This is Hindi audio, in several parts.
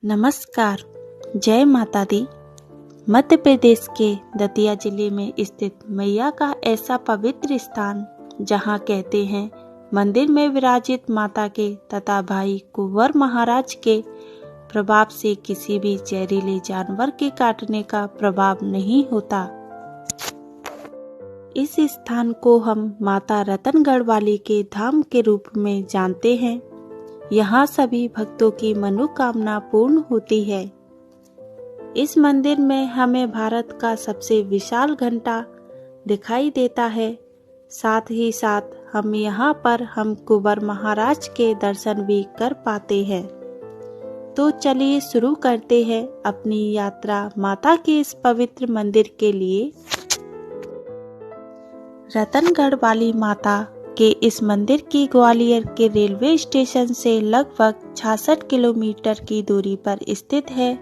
नमस्कार, जय माता दी। मध्य प्रदेश के दतिया जिले में स्थित मैया का ऐसा पवित्र स्थान जहाँ कहते हैं मंदिर में विराजित माता के तथा भाई कुंवर महाराज के प्रभाव से किसी भी जहरीले जानवर के काटने का प्रभाव नहीं होता। इस स्थान को हम माता रतनगढ़ वाली के धाम के रूप में जानते हैं। यहाँ सभी भक्तों की मनोकामना पूर्ण होती है। इस मंदिर में हमें भारत का सबसे विशाल घंटा दिखाई देता है। साथ ही साथ हम यहाँ पर कुंवर महाराज के दर्शन भी कर पाते हैं। तो चलिए शुरू करते हैं अपनी यात्रा माता के इस पवित्र मंदिर के लिए। रतनगढ़ वाली माता के इस मंदिर की ग्वालियर के रेलवे स्टेशन से लगभग 66 किलोमीटर की दूरी पर स्थित है।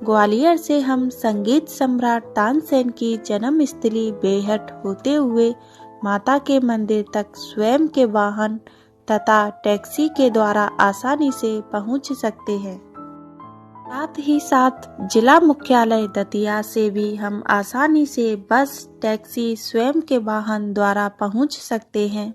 ग्वालियर से हम संगीत सम्राट तानसेन की जन्मस्थली बेहट होते हुए माता के मंदिर तक स्वयं के वाहन तथा टैक्सी के द्वारा आसानी से पहुंच सकते हैं। साथ ही साथ जिला मुख्यालय दतिया से भी हम आसानी से बस, टैक्सी, स्वयं के वाहन द्वारा पहुंच सकते हैं।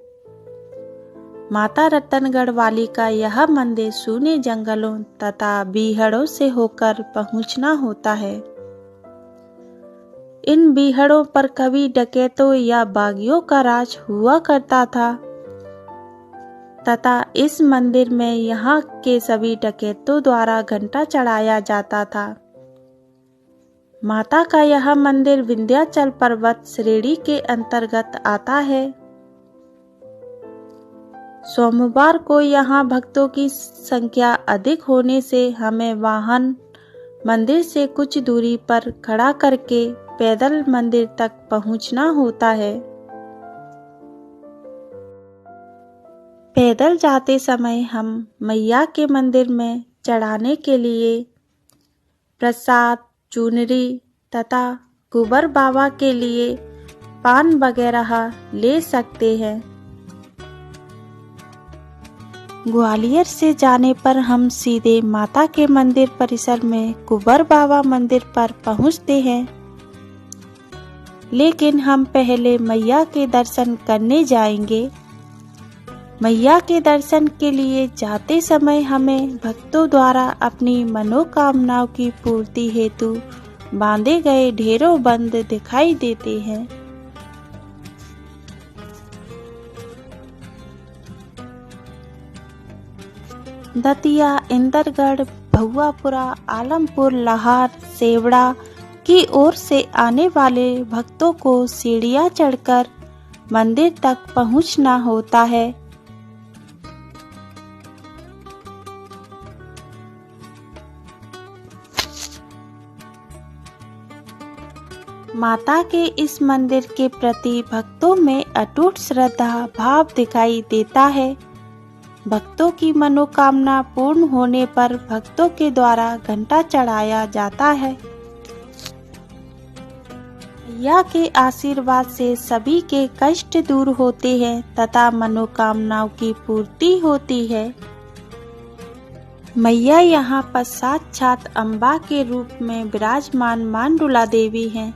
माता रतनगढ़ वाली का यह मंदिर सूने जंगलों तथा बीहड़ों से होकर पहुंचना होता है। इन बीहड़ों पर कभी डकैतों या बागियों का राज हुआ करता था तथा इस मंदिर में यहाँ के सभी डकैतों द्वारा घंटा चढ़ाया जाता था। माता का यह मंदिर विंध्याचल पर्वत श्रेणी के अंतर्गत आता है। सोमवार को यहाँ भक्तों की संख्या अधिक होने से हमें वाहन मंदिर से कुछ दूरी पर खड़ा करके पैदल मंदिर तक पहुँचना होता है। पैदल जाते समय हम मैया के मंदिर में चढ़ाने के लिए प्रसाद, चुनरी तथा कुंवर बाबा के लिए पान वगैरह ले सकते हैं। ग्वालियर से जाने पर हम सीधे माता के मंदिर परिसर में कुंवर बाबा मंदिर पर पहुंचते हैं, लेकिन हम पहले मैया के दर्शन करने जाएंगे। मैया के दर्शन के लिए जाते समय हमें भक्तों द्वारा अपनी मनोकामनाओं की पूर्ति हेतु बांधे गए ढेरों बंद दिखाई देते हैं। दतिया, इंदरगढ़, भगवापुरा, आलमपुर, लाहार, सेवड़ा की ओर से आने वाले भक्तों को सीढ़ियां चढ़कर मंदिर तक पहुंचना होता है। माता के इस मंदिर के प्रति भक्तों में अटूट श्रद्धा भाव दिखाई देता है। भक्तों की मनोकामना पूर्ण होने पर भक्तों के द्वारा घंटा चढ़ाया जाता है। मैया के आशीर्वाद से सभी के कष्ट दूर होते हैं तथा मनोकामनाओं की पूर्ति होती है। मैया यहाँ पर साक्षात अम्बा के रूप में विराजमान मांडुला देवी हैं,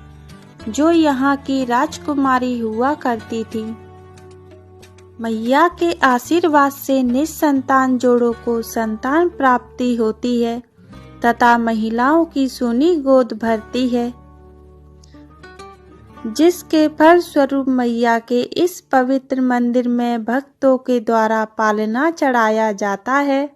जो यहाँ की राजकुमारी हुआ करती थी। मैया के आशीर्वाद से निसंतान जोड़ों को संतान प्राप्ति होती है तथा महिलाओं की सोनी गोद भरती है, जिसके फलस्वरूप मैया के इस पवित्र मंदिर में भक्तों के द्वारा पालना चढ़ाया जाता है।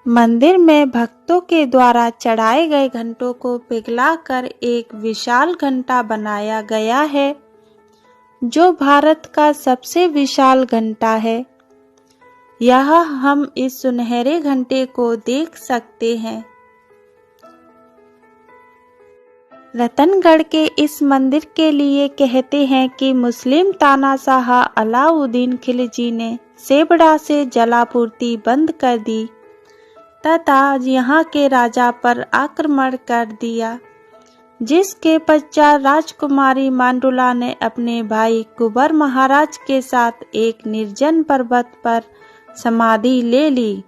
मंदिर में भक्तों के द्वारा चढ़ाए गए घंटों को पिघलाकर एक विशाल घंटा बनाया गया है, जो भारत का सबसे विशाल घंटा है। यहाँ हम इस सुनहरे घंटे को देख सकते हैं। रतनगढ़ के इस मंदिर के लिए कहते हैं कि मुस्लिम तानाशाह अलाउद्दीन खिलजी ने सेवड़ा से जलापूर्ति बंद कर दी तथा यहाँ के राजा पर आक्रमण कर दिया जिसके पश्चात राजकुमारी मांडुला ने अपने भाई कुंवर महाराज के साथ एक निर्जन पर्वत पर समाधि ले ली।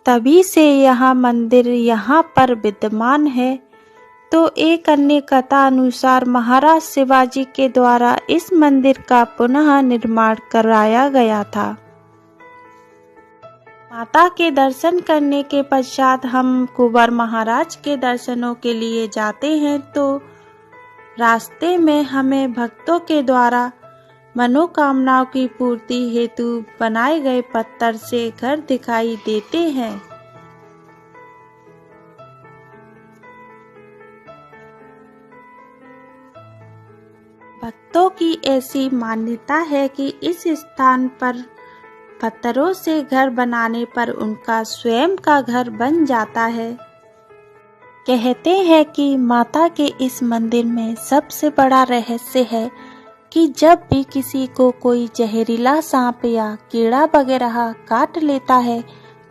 तभी से यह मंदिर यहाँ पर विद्यमान है। तो एक अन्य कथा अनुसार महाराज शिवाजी के द्वारा इस मंदिर का पुनः निर्माण कराया गया था। माता के दर्शन करने के पश्चात हम कुंवर महाराज के दर्शनों के लिए जाते हैं। तो रास्ते में हमें भक्तों के द्वारा मनोकामनाओं की पूर्ति हेतु बनाए गए पत्थर से घर दिखाई देते हैं। भक्तों की ऐसी मान्यता है कि इस स्थान पर पत्थरों से घर बनाने पर उनका स्वयं का घर बन जाता है। कहते हैं कि माता के इस मंदिर में सबसे बड़ा रहस्य है कि जब भी किसी को कोई जहरीला सांप या कीड़ा वगैरह काट लेता है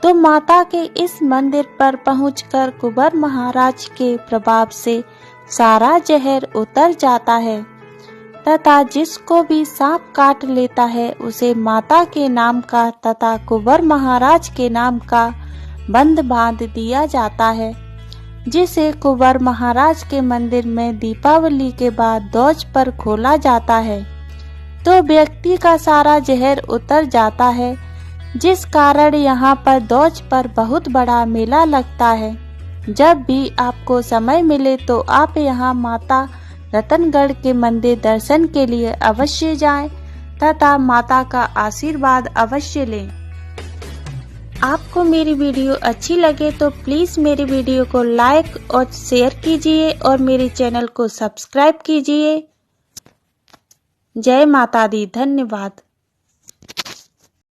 तो माता के इस मंदिर पर पहुंचकर कुंवर महाराज के प्रभाव से सारा जहर उतर जाता है तथा जिसको भी सांप काट लेता है उसे माता के नाम का तथा कुंवर महाराज के नाम का बंध बांध दिया जाता है, जिसे कुंवर महाराज के मंदिर में दीपावली के बाद ध्वज पर खोला जाता है तो व्यक्ति का सारा जहर उतर जाता है, जिस कारण यहाँ पर ध्वज पर बहुत बड़ा मेला लगता है। जब भी आपको समय मिले तो आप यहाँ माता रतनगढ़ के मंदिर दर्शन के लिए अवश्य जाएं तथा माता का आशीर्वाद अवश्य लें। आपको मेरी वीडियो अच्छी लगे तो प्लीज़ मेरी वीडियो को लाइक और शेयर कीजिए और मेरे चैनल को सब्सक्राइब कीजिए। जय माता दी। धन्यवाद।